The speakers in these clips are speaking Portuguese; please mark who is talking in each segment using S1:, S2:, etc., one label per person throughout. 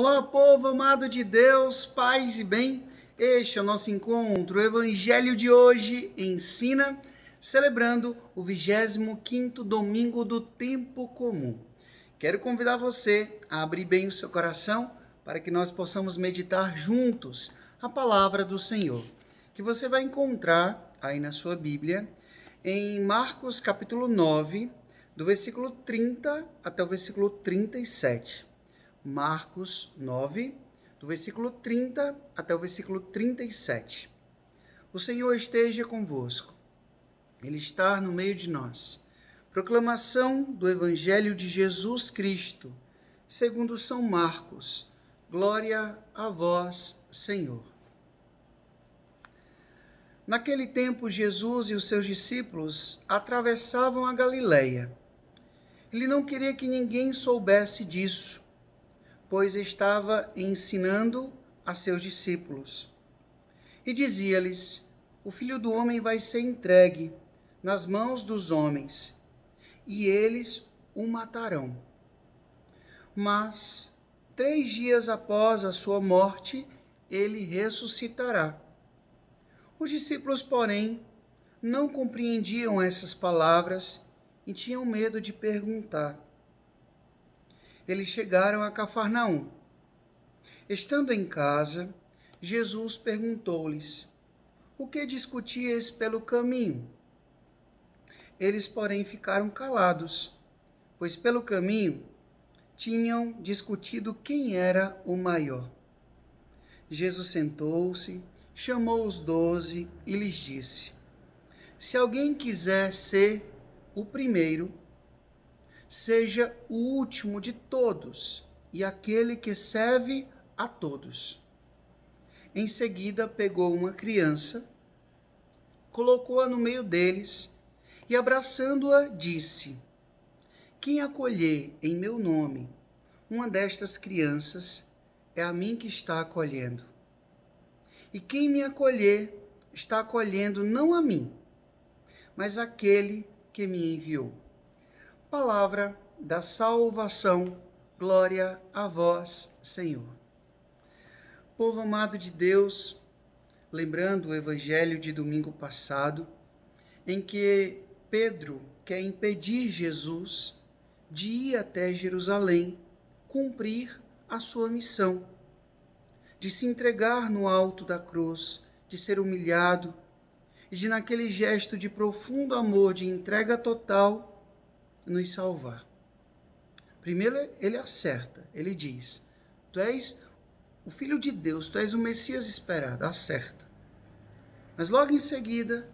S1: Olá, povo amado de Deus, paz e bem. Este é o nosso encontro. O evangelho de hoje ensina, celebrando o 25º domingo do tempo comum. Quero convidar você a abrir bem o seu coração para que nós possamos meditar juntos a palavra do Senhor, que você vai encontrar aí na sua Bíblia, em Marcos capítulo 9, do versículo 30 até o versículo 37. Marcos 9, do versículo 30 até o versículo 37. O Senhor esteja convosco. Ele está no meio de nós. Proclamação do Evangelho de Jesus Cristo, segundo São Marcos. Glória a vós, Senhor. Naquele tempo, Jesus e os seus discípulos atravessavam a Galileia. Ele não queria que ninguém soubesse disso, pois estava ensinando a seus discípulos. E dizia-lhes: o Filho do Homem vai ser entregue nas mãos dos homens, e eles o matarão. Mas 3 dias após a sua morte, ele ressuscitará. Os discípulos, porém, não compreendiam essas palavras e tinham medo de perguntar. Eles chegaram a Cafarnaum. Estando em casa, Jesus perguntou-lhes: o que discutíeis pelo caminho? Eles, porém, ficaram calados, pois pelo caminho tinham discutido quem era o maior. Jesus sentou-se, chamou os 12 e lhes disse: se alguém quiser ser o primeiro, seja o último de todos e aquele que serve a todos. Em seguida, pegou uma criança, colocou-a no meio deles e, abraçando-a, disse: quem acolher em meu nome uma destas crianças, é a mim que está acolhendo. E quem me acolher, está acolhendo não a mim, mas aquele que me enviou. Palavra da salvação. Glória a vós, Senhor. Povo amado de Deus, lembrando o evangelho de domingo passado, em que Pedro quer impedir Jesus de ir até Jerusalém cumprir a sua missão, de se entregar no alto da cruz, de ser humilhado e de, naquele gesto de profundo amor, de entrega total, nos salvar. Primeiro ele acerta, ele diz: tu és o Filho de Deus, tu és o Messias esperado, acerta. Mas logo em seguida,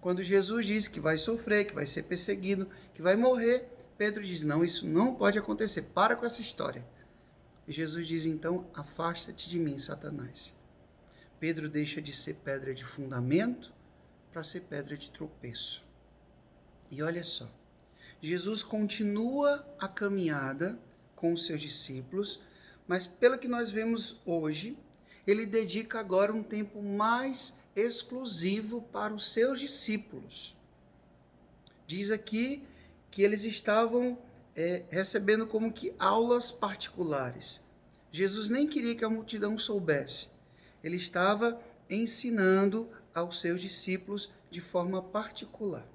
S1: quando Jesus diz que vai sofrer, que vai ser perseguido, que vai morrer, Pedro diz: não, isso não pode acontecer, para com essa história. E Jesus diz então: afasta-te de mim, Satanás. Pedro deixa de ser pedra de fundamento para ser pedra de tropeço. E olha só, Jesus continua a caminhada com os seus discípulos, mas pelo que nós vemos hoje, ele dedica agora um tempo mais exclusivo para os seus discípulos. Diz aqui que eles estavam recebendo como que aulas particulares. Jesus nem queria que a multidão soubesse. Ele estava ensinando aos seus discípulos de forma particular.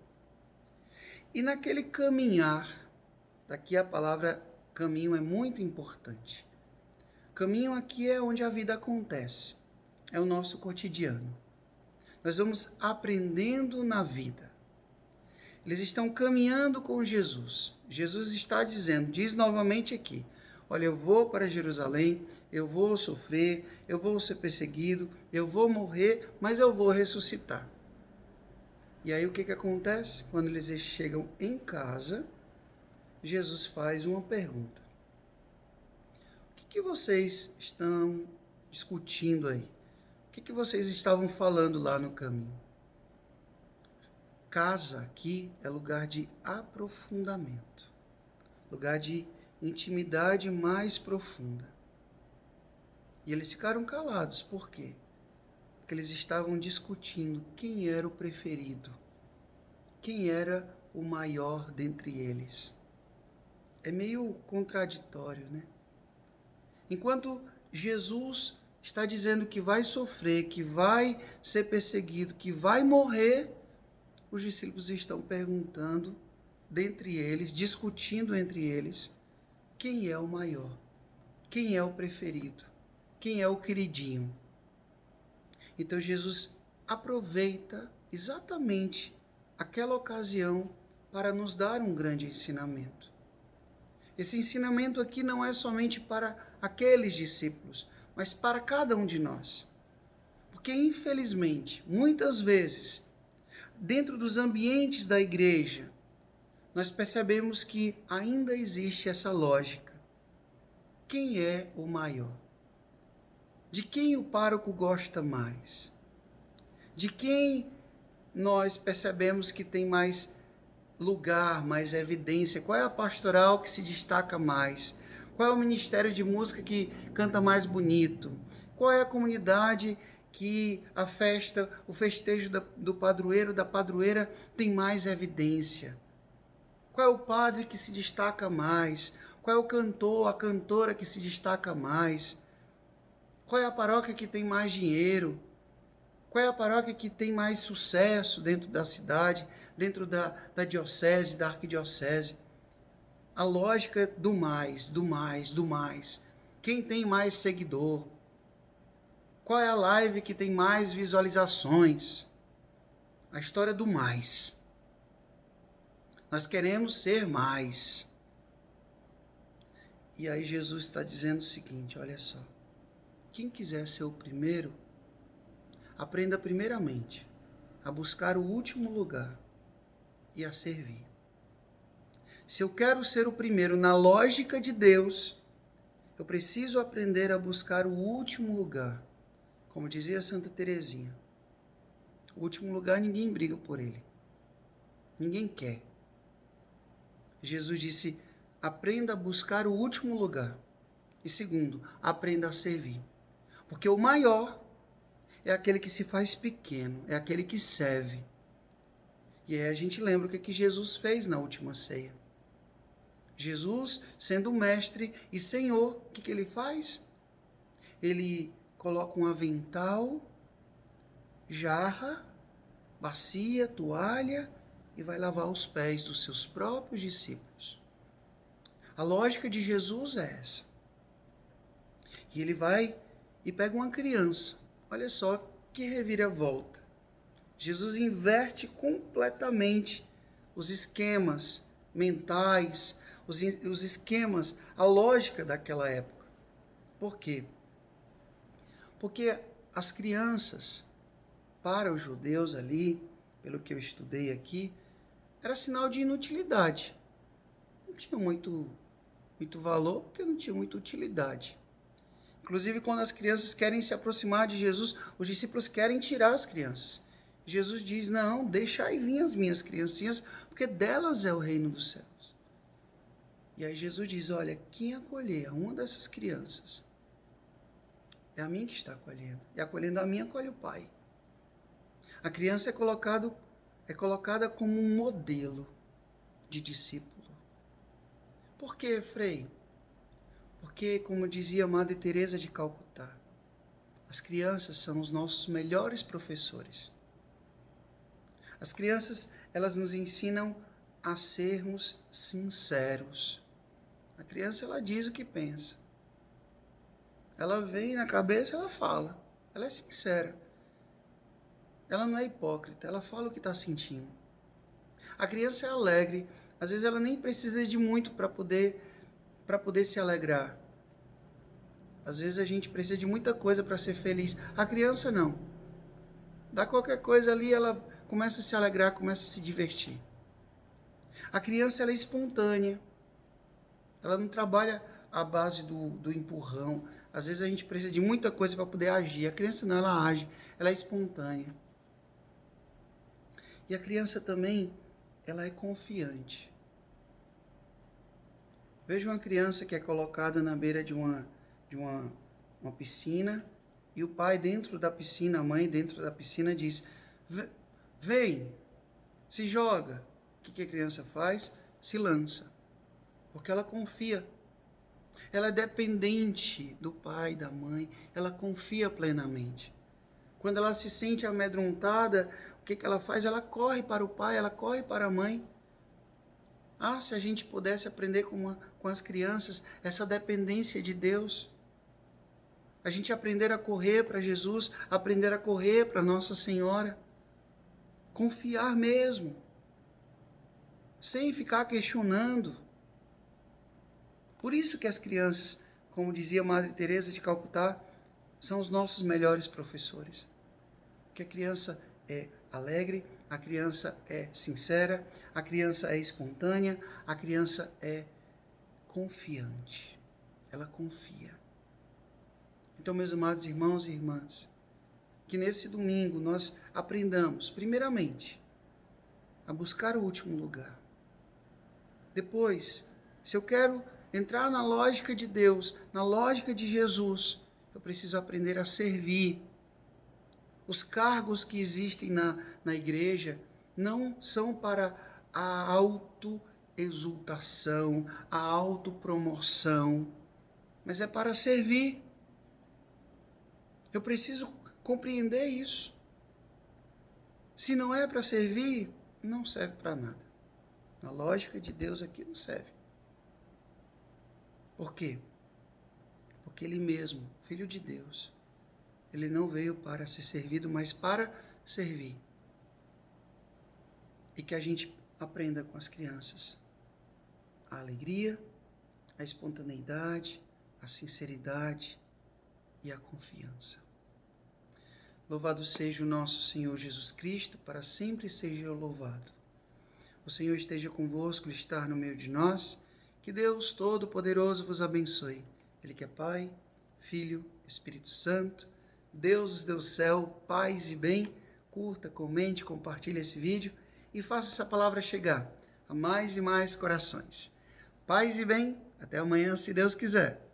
S1: E naquele caminhar, daqui a palavra caminho é muito importante. Caminho aqui é onde a vida acontece, é o nosso cotidiano. Nós vamos aprendendo na vida. Eles estão caminhando com Jesus. Jesus está dizendo, diz novamente aqui: olha, eu vou para Jerusalém, eu vou sofrer, eu vou ser perseguido, eu vou morrer, mas eu vou ressuscitar. E aí o que acontece? Quando eles chegam em casa, Jesus faz uma pergunta: o que vocês estão discutindo aí? O que vocês estavam falando lá no caminho? Casa aqui é lugar de aprofundamento, lugar de intimidade mais profunda. E eles ficaram calados. Por quê? Porque eles estavam discutindo quem era o preferido, quem era o maior dentre eles. É meio contraditório, né? Enquanto Jesus está dizendo que vai sofrer, que vai ser perseguido, que vai morrer, os discípulos estão perguntando dentre eles, discutindo entre eles, quem é o maior? Quem é o preferido? Quem é o queridinho? Então Jesus aproveita exatamente aquela ocasião para nos dar um grande ensinamento. Esse ensinamento aqui não é somente para aqueles discípulos, mas para cada um de nós. Porque, infelizmente, muitas vezes, dentro dos ambientes da igreja, nós percebemos que ainda existe essa lógica. Quem é o maior? De quem o pároco gosta mais? De quem nós percebemos que tem mais lugar, mais evidência? Qual é a pastoral que se destaca mais? Qual é o ministério de música que canta mais bonito? Qual é a comunidade que a festa, o festejo do padroeiro, da padroeira tem mais evidência? Qual é o padre que se destaca mais? Qual é o cantor, a cantora que se destaca mais? Qual é a paróquia que tem mais dinheiro? Qual é a paróquia que tem mais sucesso dentro da cidade, dentro da diocese, da arquidiocese? A lógica do mais, do mais, do mais. Quem tem mais seguidor? Qual é a live que tem mais visualizações? A história do mais. Nós queremos ser mais. E aí Jesus está dizendo o seguinte, olha só. Quem quiser ser o primeiro, aprenda primeiramente a buscar o último lugar e a servir. Se eu quero ser o primeiro na lógica de Deus, eu preciso aprender a buscar o último lugar. Como dizia Santa Teresinha, o último lugar ninguém briga por ele. Ninguém quer. Jesus disse, aprenda a buscar o último lugar. E segundo, aprenda a servir. Porque o maior é aquele que se faz pequeno, é aquele que serve. E aí a gente lembra o que Jesus fez na última ceia. Jesus, sendo mestre e Senhor, o que ele faz? Ele coloca um avental, jarra, bacia, toalha e vai lavar os pés dos seus próprios discípulos. A lógica de Jesus é essa. E ele vai e pega uma criança. Olha só que reviravolta. Jesus inverte completamente os esquemas mentais, os esquemas, a lógica daquela época. Por quê? Porque as crianças, para os judeus ali, pelo que eu estudei aqui, era sinal de inutilidade. Não tinha muito valor, porque não tinha muita utilidade. Inclusive, quando as crianças querem se aproximar de Jesus, os discípulos querem tirar as crianças. Jesus diz, não, deixa aí vir as minhas criancinhas, porque delas é o reino dos céus. E aí Jesus diz, olha, quem acolher a uma dessas crianças, é a mim que está acolhendo. E acolhendo a mim, acolhe o Pai. A criança é colocada como um modelo de discípulo. Por quê, Frei? Porque, como dizia Madre Teresa de Calcutá, as crianças são os nossos melhores professores. As crianças, elas nos ensinam a sermos sinceros. A criança, ela diz o que pensa. Ela vem na cabeça, ela fala. Ela é sincera. Ela não é hipócrita, ela fala o que está sentindo. A criança é alegre. Às vezes ela nem precisa de muito para poder se alegrar. Às vezes a gente precisa de muita coisa para ser feliz. A criança não. Dá qualquer coisa ali, ela começa a se alegrar, começa a se divertir. A criança, ela é espontânea. Ela não trabalha à base do empurrão. Às vezes a gente precisa de muita coisa para poder agir. A criança não, ela age. Ela é espontânea. E a criança também, ela é confiante. Veja uma criança que é colocada na beira de uma piscina e o pai dentro da piscina, a mãe dentro da piscina diz, vem, se joga. O que a criança faz? Se lança, porque ela confia. ela é dependente do pai, da mãe, ela confia plenamente. Quando ela se sente amedrontada, o que ela faz? Ela corre para o pai, ela corre para a mãe. Ah, se a gente pudesse aprender com as crianças essa dependência de Deus. A gente aprender a correr para Jesus, aprender a correr para Nossa Senhora. Confiar mesmo, sem ficar questionando. Por isso que as crianças, como dizia Madre Teresa de Calcutá, são os nossos melhores professores. Porque a criança é alegre, a criança é sincera, a criança é espontânea, a criança é confiante. Ela confia. Então, meus amados irmãos e irmãs, que nesse domingo nós aprendamos, primeiramente, a buscar o último lugar. Depois, se eu quero entrar na lógica de Deus, na lógica de Jesus, eu preciso aprender a servir. Os cargos que existem na igreja não são para a autoexultação, a autopromoção, mas é para servir. Eu preciso compreender isso. Se não é para servir, não serve para nada. Na lógica de Deus aqui não serve. Por quê? Porque Ele mesmo, Filho de Deus, Ele não veio para ser servido, mas para servir. E que a gente aprenda com as crianças a alegria, a espontaneidade, a sinceridade e a confiança. Louvado seja o nosso Senhor Jesus Cristo, para sempre seja louvado. O Senhor esteja convosco, Ele está no meio de nós. Que Deus Todo-Poderoso vos abençoe. Ele que é Pai, Filho, Espírito Santo, Deus do céu, paz e bem. Curta, comente, compartilhe esse vídeo e faça essa palavra chegar a mais e mais corações. Paz e bem, até amanhã, se Deus quiser.